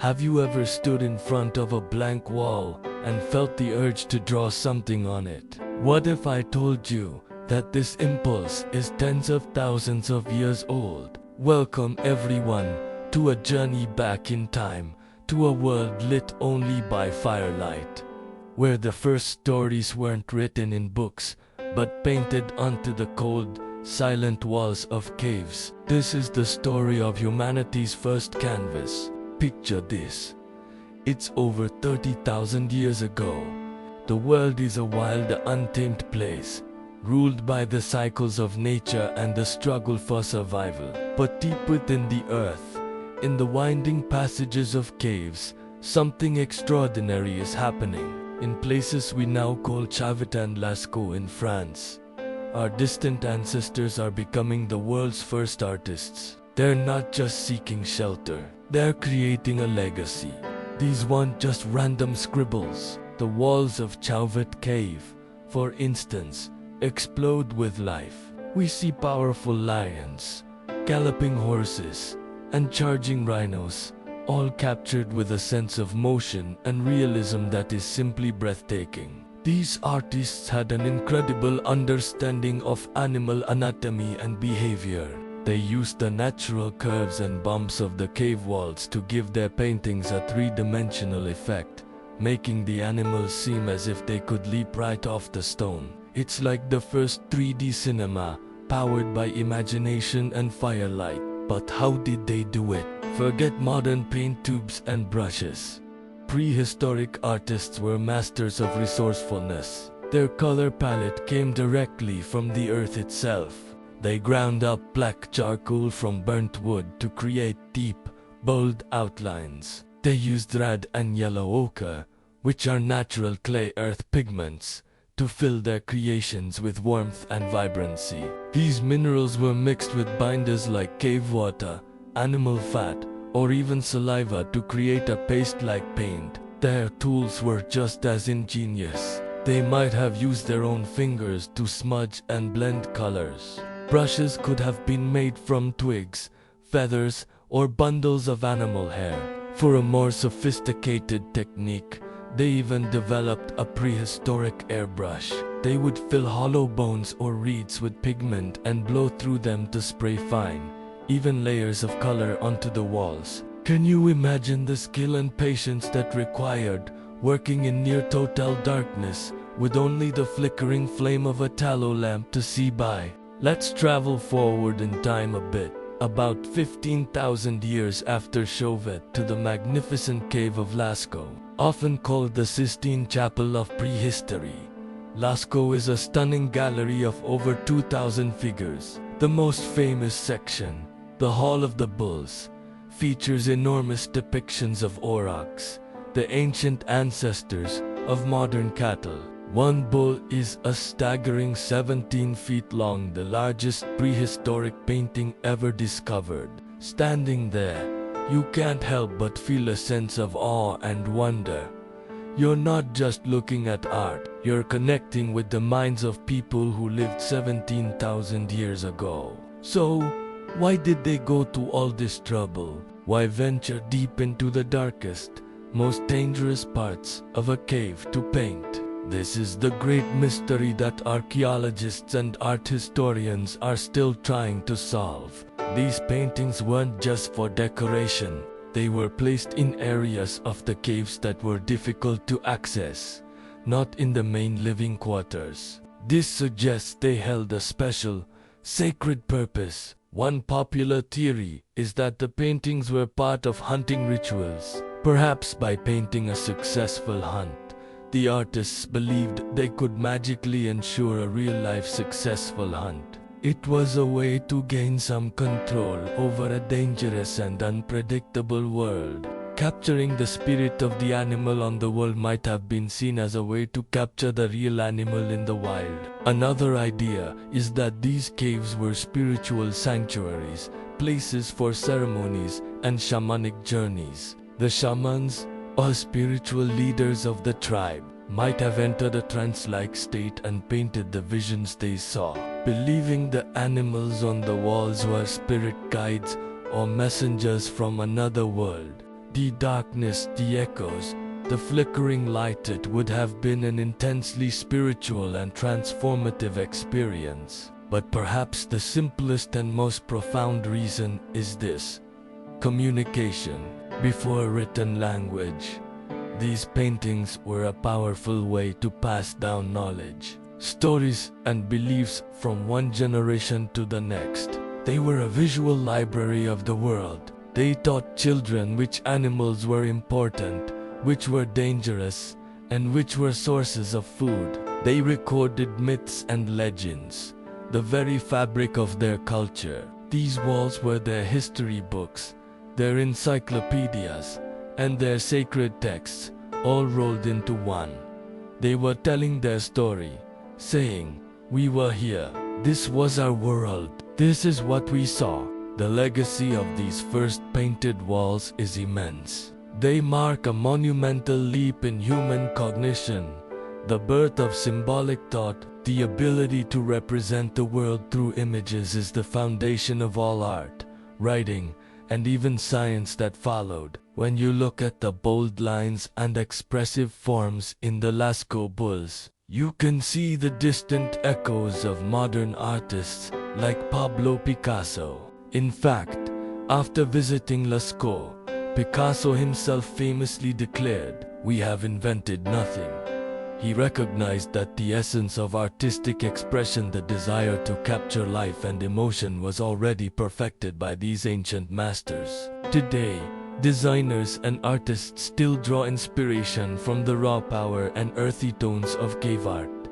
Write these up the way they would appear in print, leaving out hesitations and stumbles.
Have you ever stood in front of a blank wall and felt the urge to draw something on it? What if I told you that this impulse is tens of thousands of years old? Welcome everyone to a journey back in time, to a world lit only by firelight, where the first stories weren't written in books, but painted onto the cold, silent walls of caves. This is the story of humanity's first canvas. Picture this. It's over 30,000 years ago. The world is a wild, untamed place, ruled by the cycles of nature and the struggle for survival. But deep within the earth, in the winding passages of caves, something extraordinary is happening. In places we now call Cavemen and Lascaux in France, our distant ancestors are becoming the world's first artists. They're not just seeking shelter, they're creating a legacy. These weren't just random scribbles. The walls of Chauvet Cave, for instance, explode with life. We see powerful lions, galloping horses, and charging rhinos, all captured with a sense of motion and realism that is simply breathtaking. These artists had an incredible understanding of animal anatomy and behavior. They used the natural curves and bumps of the cave walls to give their paintings a three-dimensional effect, making the animals seem as if they could leap right off the stone. It's like the first 3D cinema, powered by imagination and firelight. But how did they do it? Forget modern paint tubes and brushes. Prehistoric artists were masters of resourcefulness. Their color palette came directly from the earth itself. They ground up black charcoal from burnt wood to create deep, bold outlines. They used red and yellow ochre, which are natural clay earth pigments, to fill their creations with warmth and vibrancy. These minerals were mixed with binders like cave water, animal fat, or even saliva to create a paste-like paint. Their tools were just as ingenious. They might have used their own fingers to smudge and blend colors. Brushes could have been made from twigs, feathers, or bundles of animal hair. For a more sophisticated technique, they even developed a prehistoric airbrush. They would fill hollow bones or reeds with pigment and blow through them to spray fine, even layers of color onto the walls. Can you imagine the skill and patience that required, working in near total darkness, with only the flickering flame of a tallow lamp to see by? Let's travel forward in time a bit, about 15,000 years after Chauvet, to the magnificent cave of Lascaux. Often called the Sistine Chapel of Prehistory, Lascaux is a stunning gallery of over 2,000 figures. The most famous section, the Hall of the Bulls, features enormous depictions of aurochs, the ancient ancestors of modern cattle. One bull is a staggering 17 feet long, the largest prehistoric painting ever discovered. Standing there, you can't help but feel a sense of awe and wonder. You're not just looking at art, you're connecting with the minds of people who lived 17,000 years ago. So, why did they go to all this trouble? Why venture deep into the darkest, most dangerous parts of a cave to paint? This is the great mystery that archaeologists and art historians are still trying to solve. These paintings weren't just for decoration. They were placed in areas of the caves that were difficult to access, not in the main living quarters. This suggests they held a special, sacred purpose. One popular theory is that the paintings were part of hunting rituals. Perhaps by painting a successful hunt, the artists believed they could magically ensure a real-life successful hunt. It was a way to gain some control over a dangerous and unpredictable world. Capturing the spirit of the animal on the wall might have been seen as a way to capture the real animal in the wild. Another idea is that these caves were spiritual sanctuaries, places for ceremonies and shamanic journeys. The shamans, or spiritual leaders of the tribe, might have entered a trance-like state and painted the visions they saw, believing the animals on the walls were spirit guides or messengers from another world. The darkness, the echoes, the flickering light, it would have been an intensely spiritual and transformative experience. But perhaps the simplest and most profound reason is this: communication. Before written language, these paintings were a powerful way to pass down knowledge, stories, and beliefs from one generation to the next. They were a visual library of the world. They taught children which animals were important, which were dangerous, and which were sources of food. They recorded myths and legends, the very fabric of their culture. These walls were their history books, their encyclopedias, and their sacred texts, all rolled into one. They were telling their story, saying, "We were here. This was our world. This is what we saw." The legacy of these first painted walls is immense. They mark a monumental leap in human cognition, the birth of symbolic thought. The ability to represent the world through images is the foundation of all art, writing, and even science that followed. When you look at the bold lines and expressive forms in the Lascaux bulls, you can see the distant echoes of modern artists like Pablo Picasso. In fact, after visiting Lascaux, Picasso himself famously declared, "We have invented nothing." He recognized that the essence of artistic expression, the desire to capture life and emotion, was already perfected by these ancient masters. Today, designers and artists still draw inspiration from the raw power and earthy tones of cave art.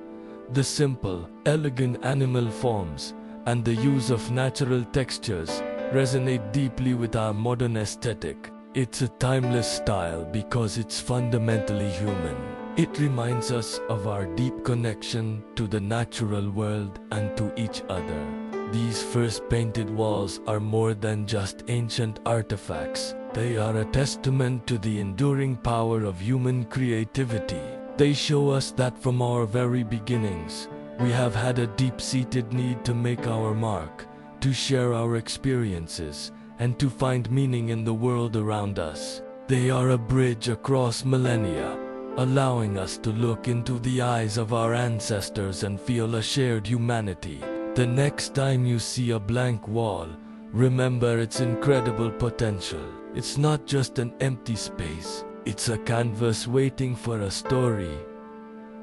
The simple, elegant animal forms and the use of natural textures resonate deeply with our modern aesthetic. It's a timeless style because it's fundamentally human. It reminds us of our deep connection to the natural world and to each other. These first painted walls are more than just ancient artifacts. They are a testament to the enduring power of human creativity. They show us that from our very beginnings, we have had a deep-seated need to make our mark, to share our experiences, and to find meaning in the world around us. They are a bridge across millennia, allowing us to look into the eyes of our ancestors and feel a shared humanity. The next time you see a blank wall, remember its incredible potential. It's not just an empty space, it's a canvas waiting for a story.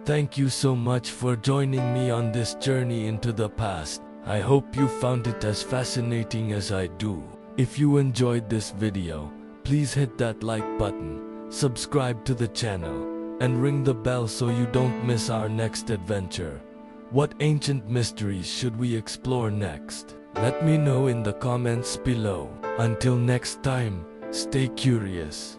Thank you so much for joining me on this journey into the past. I hope you found it as fascinating as I do. If you enjoyed this video, please hit that like button, subscribe to the channel, and ring the bell so you don't miss our next adventure. What ancient mysteries should we explore next? Let me know in the comments below. Until next time, stay curious.